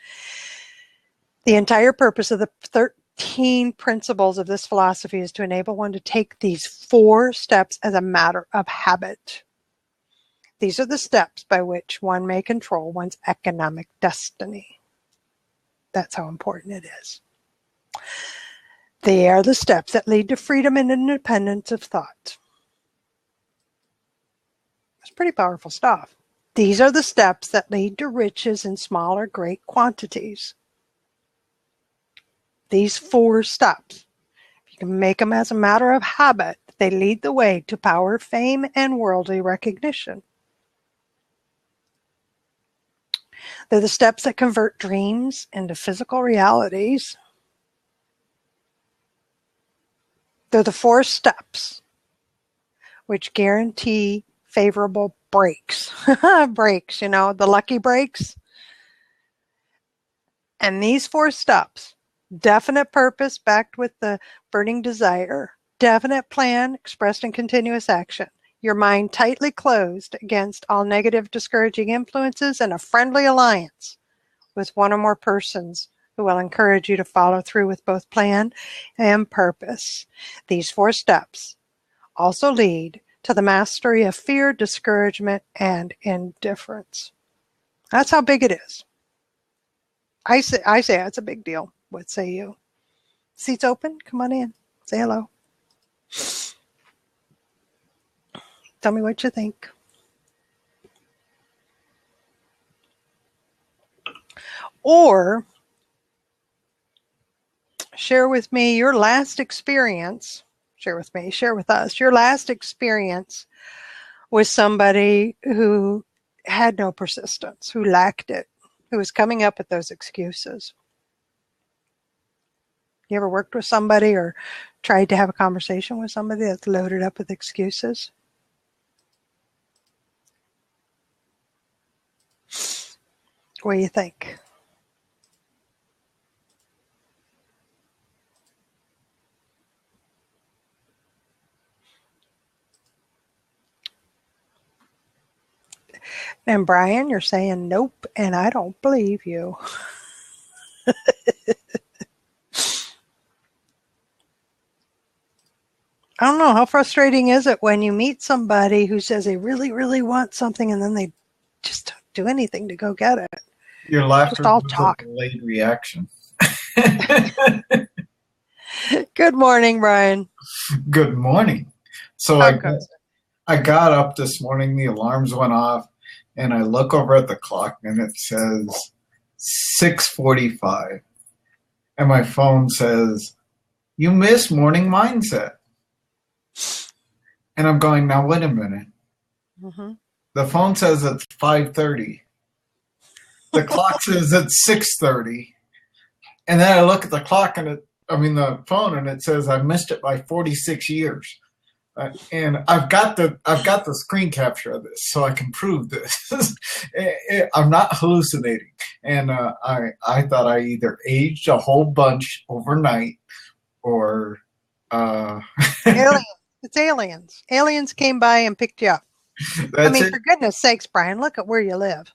The entire purpose of the 13 principles of this philosophy is to enable one to take these 4 steps as a matter of habit. These are the steps by which one may control one's economic destiny. That's how important it is. They are the steps that lead to freedom and independence of thought. It's pretty powerful stuff. These are the steps that lead to riches in small or great quantities. These 4 steps, if you can make them as a matter of habit, they lead the way to power, fame, and worldly recognition. They're the steps that convert dreams into physical realities. They're the 4 steps which guarantee favorable breaks. Breaks, you know, the lucky breaks. And these 4 steps, definite purpose backed with the burning desire, definite plan expressed in continuous action, your mind tightly closed against all negative, discouraging influences, and a friendly alliance with one or more persons who will encourage you to follow through with both plan and purpose. These 4 steps also lead to the mastery of fear, discouragement, and indifference. That's how big it is. I say it's a big deal. What say you? Seats open? Come on in. Say hello. Tell me what you think. Or share with me your last experience. Share with us your last experience with somebody who had no persistence, who lacked it, who was coming up with those excuses. You ever worked with somebody or tried to have a conversation with somebody that's loaded up with excuses? What do you think? And Brian, you're saying nope, and I don't believe you. I don't know, how frustrating is it when you meet somebody who says they really, really want something and then they just don't do anything to go get it? Your laughter Just all was talk. a delayed reaction. Good morning, Brian. Good morning. So I got up this morning, the alarms went off, and I look over at the clock and it says 6:45. And my phone says, "You missed morning mindset." And I'm going, now wait a minute. Mm-hmm. The phone says it's 5:30. The clock says it's 6:30. And then I look at the clock and the phone, and it says I missed it by 46 years. And I've got the screen capture of this, so I can prove this. I'm not hallucinating. And I thought I either aged a whole bunch overnight, or Aliens. It's aliens. Aliens came by and picked you up. For goodness sakes, Brian, look at where you live.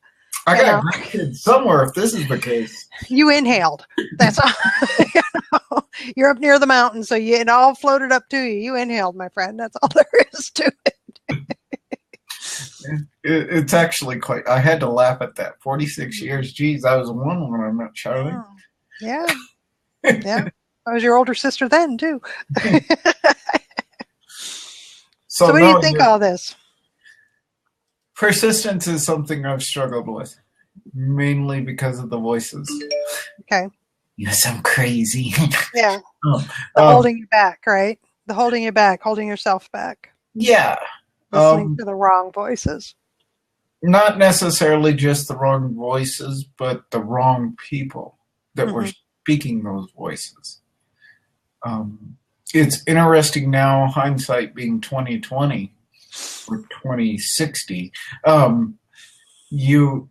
I got grandkids somewhere if this is the case. You inhaled. That's all. You're up near the mountain, so it all floated up to you. You inhaled, my friend. That's all there is to it. It's actually quite. I had to laugh at that. 46 years. Geez, I was one when I met Charlie. Oh, yeah. Yeah. I was your older sister then, too. So what do you think of all this? Persistence is something I've struggled with, mainly because of the voices. Okay. Yes, I'm crazy. Yeah. Holding you back, right? The holding you back, holding yourself back. Yeah. Listening to the wrong voices. Not necessarily just the wrong voices, but the wrong people that were speaking those voices. It's interesting now, hindsight being 2020 or 2060. You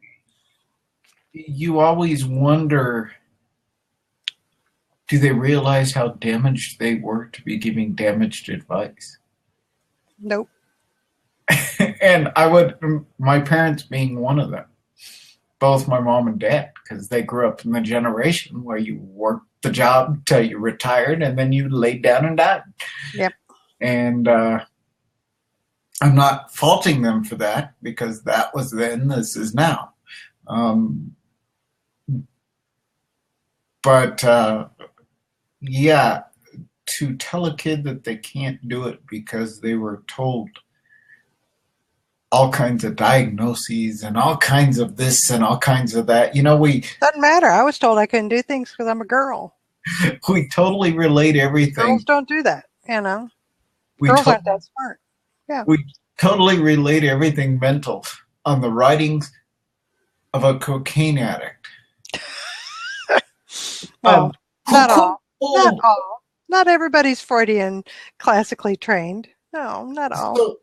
always wonder, do they realize how damaged they were to be giving damaged advice? Nope. And my parents being one of them, both my mom and dad, because they grew up in the generation where you worked the job till you retired and then you laid down and died. Yep. And I'm not faulting them for that, because that was then, this is now. But to tell a kid that they can't do it because they were told all kinds of diagnoses and all kinds of this and all kinds of that. Doesn't matter. I was told I couldn't do things because I'm a girl. We totally relate everything. Girls don't do that, Girls aren't that smart. Yeah. We totally relate everything mental on the writings of a cocaine addict. Well, not all. Not all. Not everybody's Freudian classically trained. No, not all.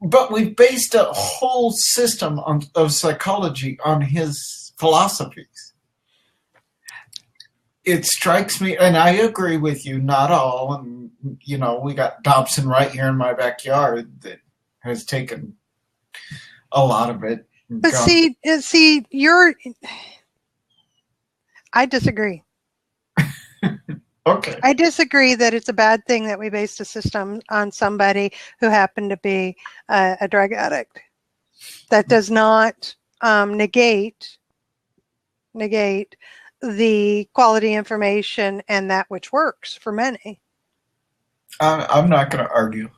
But we've based a whole system of psychology on his philosophies. It strikes me, and I agree with you, not all. And, we got Dobson right here in my backyard that has taken a lot of it. But I disagree. Okay. I disagree that it's a bad thing that we based a system on somebody who happened to be a drug addict. That does not negate the quality information and that which works for many. I'm not going to argue.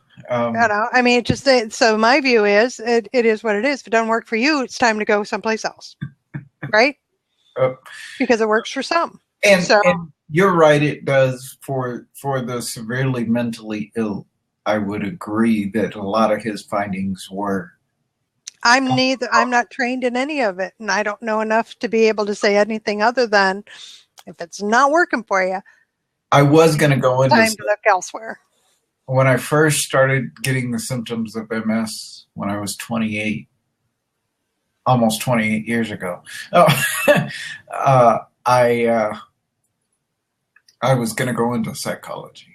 So my view is it is what it is. If it doesn't work for you, it's time to go someplace else, right? Because it works for some. And you're right, it does for the severely mentally ill. I would agree that a lot of his findings were. I'm not trained in any of it, and I don't know enough to be able to say anything other than if it's not working for you. I was going to go into time to look elsewhere. When I first started getting the symptoms of MS when I was 28, almost 28 years ago, I was going to go into psychology,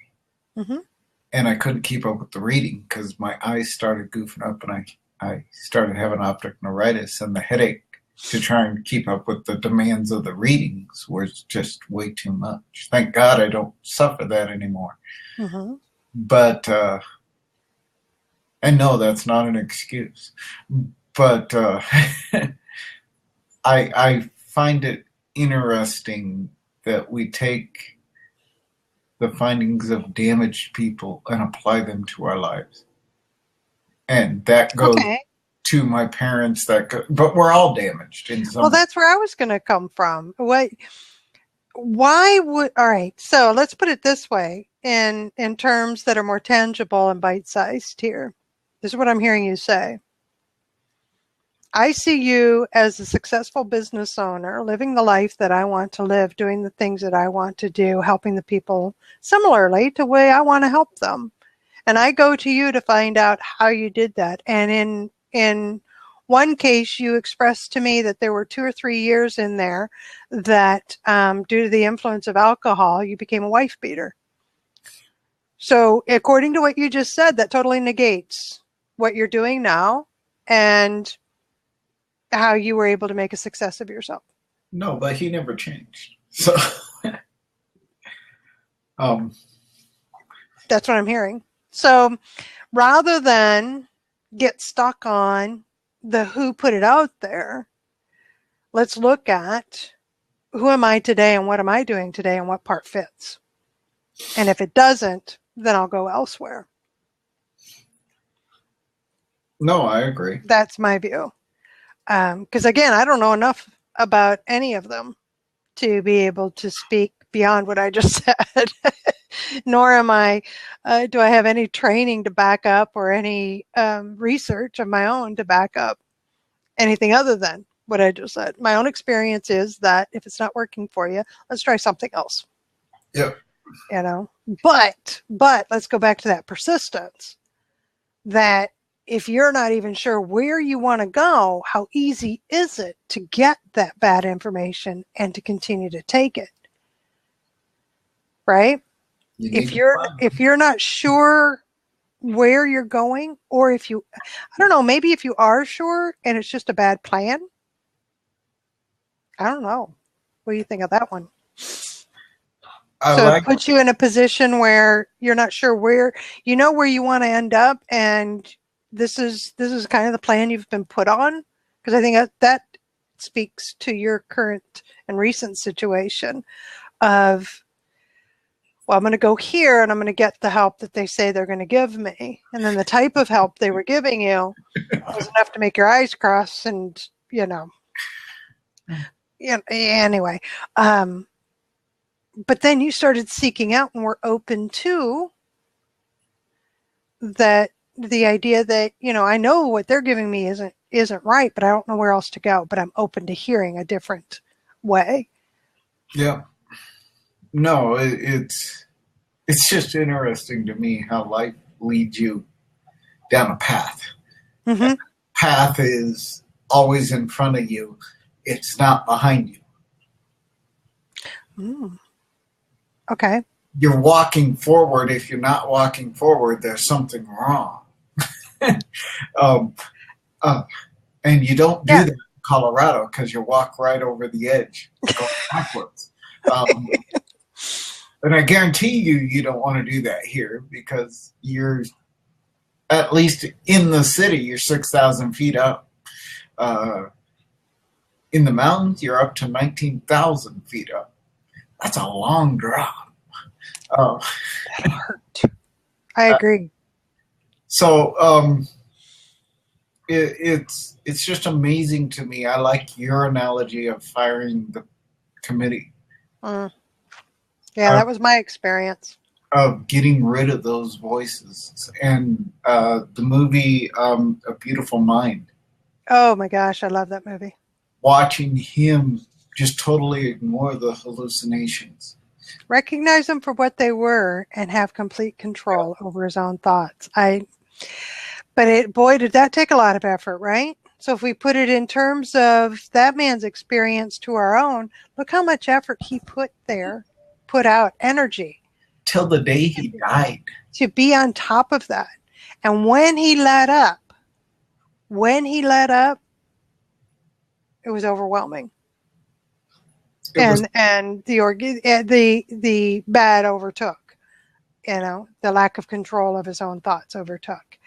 and I couldn't keep up with the reading because my eyes started goofing up, and I started having optic neuritis, and the headache to try and keep up with the demands of the readings was just way too much. Thank God I don't suffer that anymore. Mm-hmm. But, and no, that's not an excuse. But I find it interesting that we take the findings of damaged people and apply them to our lives. And that goes to my parents, but we're all damaged in some way. That's where I was going to come from. All right, so let's put it this way in terms that are more tangible and bite-sized here. This is what I'm hearing you say. I see you as a successful business owner, living the life that I want to live, doing the things that I want to do, helping the people similarly to the way I want to help them. And I go to you to find out how you did that. And in one case, you expressed to me that there were 2 or 3 years in there that due to the influence of alcohol, you became a wife beater. So according to what you just said, that totally negates what you're doing now and how you were able to make a success of yourself. No, but he never changed. So that's what I'm hearing. So rather than get stuck on the who put it out there, let's look at who am I today and what am I doing today and what part fits. And if it doesn't, then I'll go elsewhere. No, I agree. That's my view. Because again, I don't know enough about any of them to be able to speak beyond what I just said. Nor am I, do I have any training to back up or any research of my own to back up anything other than what I just said. My own experience is that if it's not working for you, let's try something else. Yep. You know, but let's go back to that persistence. That if you're not even sure where you want to go, how easy is it to get that bad information and to continue to take it? Right? If you're not sure where you're going, or if you, I don't know, maybe if you are sure and it's just a bad plan. I don't know. What do you think of that one? It puts you in a position where you're not sure where you want to end up, and this is kind of the plan you've been put on, because I think that speaks to your current and recent situation of, well, I'm going to go here and I'm going to get the help that they say they're going to give me. And then the type of help they were giving you was enough to make your eyes cross and, anyway. But then you started seeking out and were open to that, the idea that, I know what they're giving me isn't right, but I don't know where else to go, but I'm open to hearing a different way. Yeah. No, it's just interesting to me how life leads you down a path. Mm-hmm. Path is always in front of you. It's not behind you. Mm. Okay. You're walking forward. If you're not walking forward, there's something wrong. And you don't do that in Colorado because you walk right over the edge, going backwards. And I guarantee you don't want to do that here, because you're, at least in the city, you're 6,000 feet up. In the mountains, you're up to 19,000 feet up. That's a long drop. That'll hurt. I agree. So it's just amazing to me. I like your analogy of firing the committee. Yeah, that was my experience. Of getting rid of those voices. And the movie A Beautiful Mind. Oh my gosh, I love that movie. Watching him just totally ignore the hallucinations. Recognize them for what they were and have complete control over his own thoughts. Boy, did that take a lot of effort, right? So if we put it in terms of that man's experience to our own, look how much effort he put out, energy. Till the day he died. To be on top of that. And when he let up, when he let up, it was overwhelming. And the bad overtook, the lack of control of his own thoughts overtook.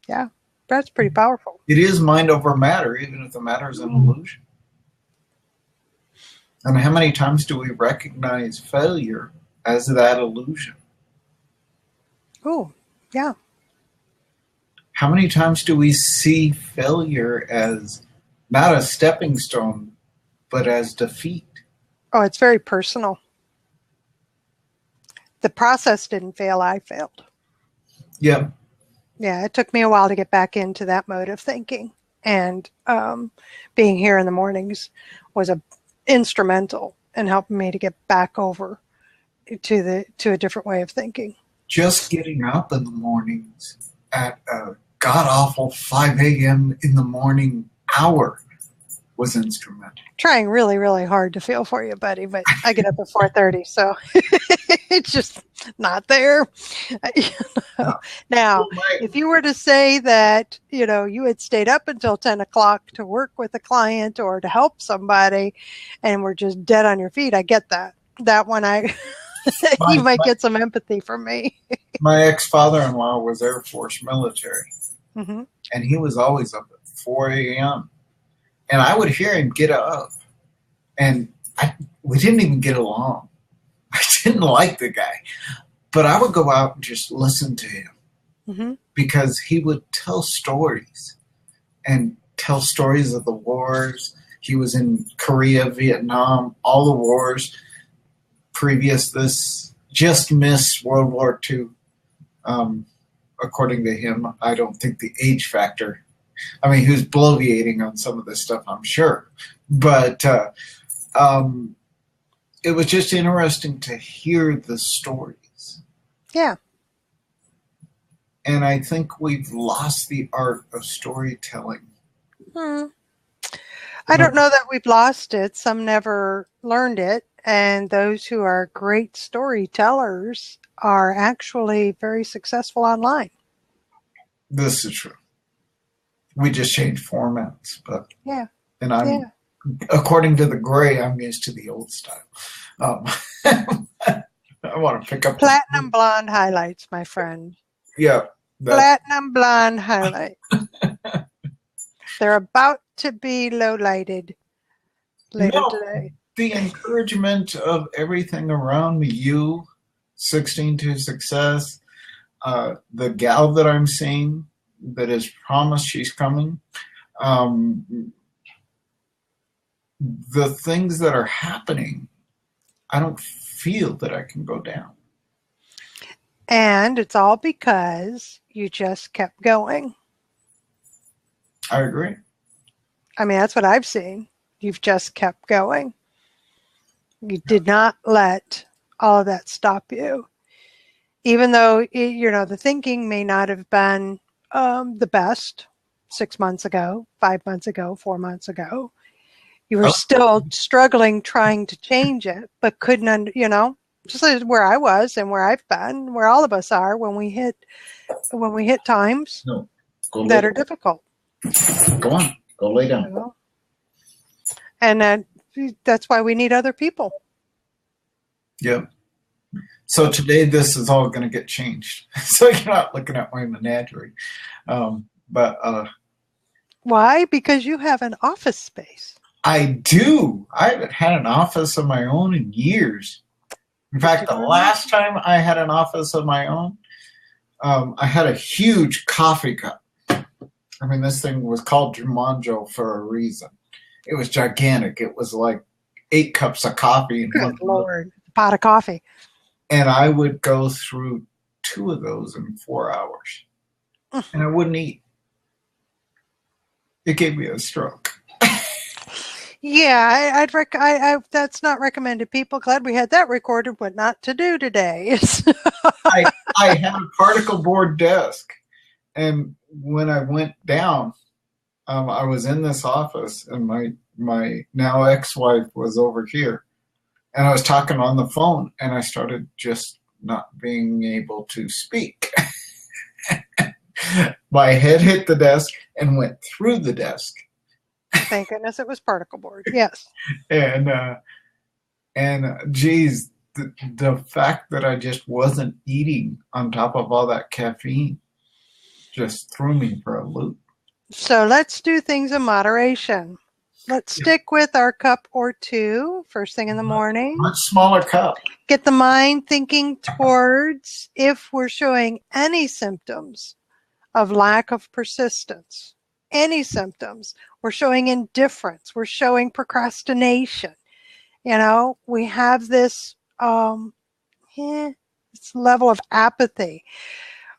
Yeah, that's pretty powerful. It is mind over matter, even if the matter is an illusion. And how many times do we recognize failure as that illusion? Oh, yeah. How many times do we see failure as not a stepping stone, but as defeat? Oh, it's very personal. The process didn't fail, I failed. Yeah. Yeah, it took me a while to get back into that mode of thinking. And being here in the mornings was instrumental in helping me to get back over to a different way of thinking. Just getting up in the mornings at a god-awful 5 a.m. in the morning hour was instrumental. Trying really, really hard to feel for you, buddy, but I get up at 4:30, so it's just not there. Now, if you were to say that, you had stayed up until 10 o'clock to work with a client or to help somebody and were just dead on your feet, I get that. That one, you might get some empathy from me. My ex-father-in-law was Air Force military, mm-hmm. and he was always up at 4 a.m. And I would hear him get up, and we didn't even get along. I didn't like the guy, but I would go out and just listen to him mm-hmm. because he would tell stories and tell stories of the wars. He was in Korea, Vietnam, all the wars previous this, just missed World War II. According to him, I don't think the age factor. I mean, he was bloviating on some of this stuff, I'm sure. But it was just interesting to hear the stories. Yeah. And I think we've lost the art of storytelling. I don't know that we've lost it. Some never learned it. And those who are great storytellers are actually very successful online. This is true. We just changed formats, but yeah. And according to the gray, I'm used to the old style. I want to pick up platinum blonde highlights, my friend. Yeah, platinum blonde highlight. They're about to be low lighted later today. The encouragement of everything around me, you, 16 to Success, the gal that I'm seeing that has promised she's coming, the things that are happening, I don't feel that I can go down. And it's all because you just kept going. I agree. I mean, that's what I've seen. You've just kept going. You did not let all of that stop you. Even though, the thinking may not have been the best 6 months ago, 5 months ago, 4 months ago. You were still struggling trying to change it, but couldn't, just like where I was and where I've been, where all of us are when we hit times that are difficult. Go on. Go lay down. And that's why we need other people. Yeah. So today this is all going to get changed. So you're not looking at my menagerie. But why? Because you have an office space. I do. I haven't had an office of my own in years. In fact, the last time I had an office of my own, I had a huge coffee cup. I mean, this thing was called Jumanjo for a reason. It was gigantic. It was like 8 cups of coffee. In Good Lord, a pot of coffee. And I would go through 2 of those in 4 hours. And I wouldn't eat. It gave me a stroke. Yeah, that's not recommended. People, glad we had that recorded, what not to do today. I had a particle board desk. And when I went down, I was in this office, and my now ex-wife was over here. And I was talking on the phone, and I started just not being able to speak. My head hit the desk and went through the desk. Thank goodness it was particle board. Yes. And geez, the fact that I just wasn't eating on top of all that caffeine just threw me for a loop. So let's do things in moderation. Let's stick with our cup or two first thing in the morning. Much smaller cup. Get the mind thinking towards if we're showing any symptoms of lack of persistence, any symptoms. We're showing indifference. We're showing procrastination. You know, we have this level of apathy.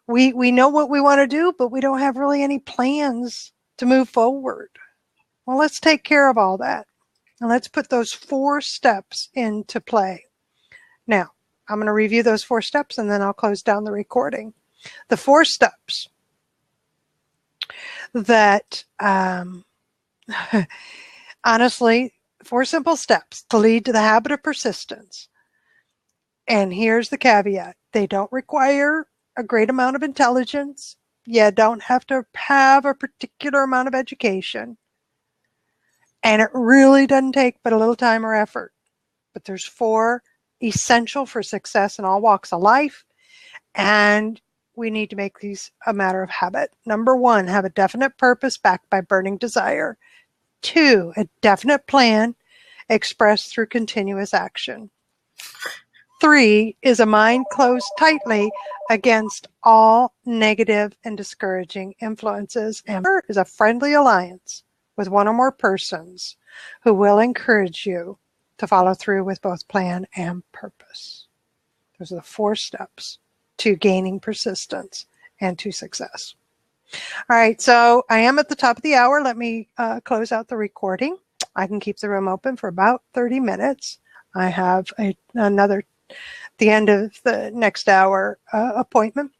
We know what we want to do, but we don't have really any plans to move forward. Well, let's take care of all that. And let's put those 4 steps into play. Now, I'm going to review those 4 steps and then I'll close down the recording. The 4 steps that, honestly, 4 simple steps to lead to the habit of persistence. And here's the caveat. They don't require a great amount of intelligence. You don't have to have a particular amount of education. And it really doesn't take but a little time or effort. But there's 4 essential for success in all walks of life. And we need to make these a matter of habit. Number 1, have a definite purpose backed by burning desire. 2, a definite plan expressed through continuous action. 3 is a mind closed tightly against all negative and discouraging influences. And 4 is a friendly alliance with 1 or more persons who will encourage you to follow through with both plan and purpose. Those are the 4 steps to gaining persistence and to success. All right, so I am at the top of the hour. Let me close out the recording. I can keep the room open for about 30 minutes. I have another, the end of the next hour appointment.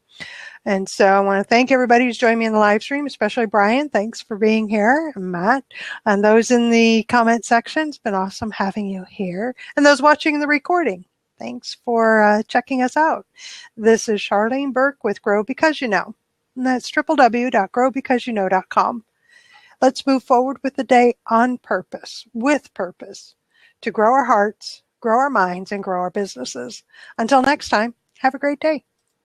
And so I want to thank everybody who's joined me in the live stream, especially Brian. Thanks for being here. And Matt, and those in the comment section. It's been awesome having you here. And those watching the recording, thanks for checking us out. This is Charlene Burke with Grow Because You Know. And that's www.growbecauseyouknow.com. Let's move forward with the day on purpose, with purpose, to grow our hearts, grow our minds, and grow our businesses. Until next time, have a great day.